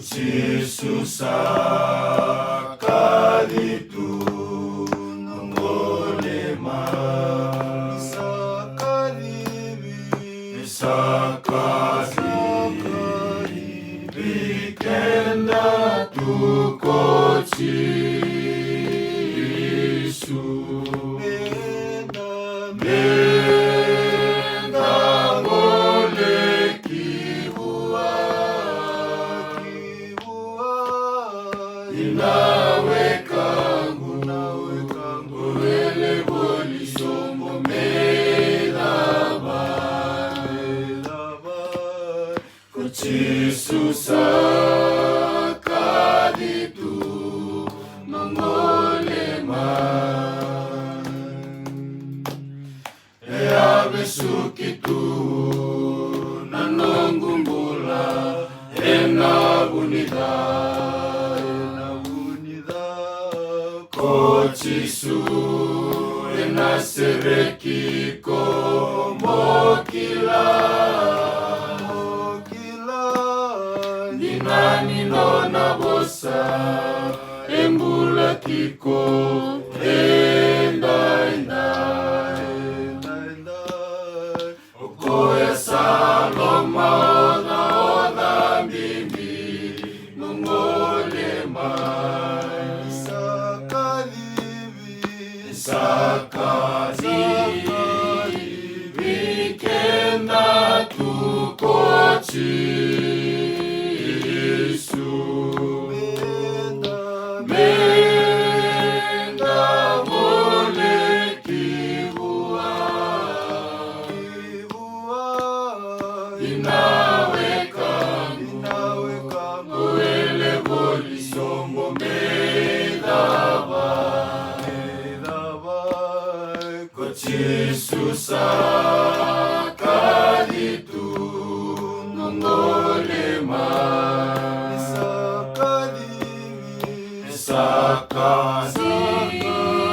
Kuchisusah kalitu nongolema Isakalibi kenda tukochisu Inawe kangu uwele boli somo melabai Kuchisusah kalitu nongolema Eabe sukitu nanongumbula enabunida Kochisu enaserekiko mokila Ninani nona bosa embula kiko enda Okoe saloma oda mbimbi nongolema Isakalibi kenda tukochisu Menda mole kivua Inawe kangu uwele boli somo Kuchisusah kalitu nongolema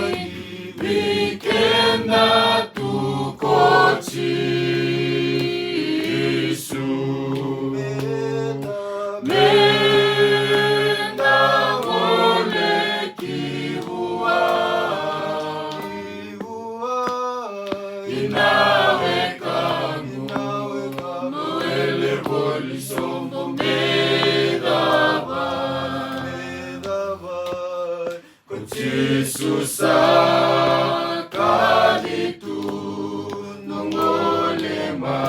Isakalibi kenda tukochisu Menda mole kivua Inawe kangu uwele boli somo melabai Kuchisusah kalitu nongolema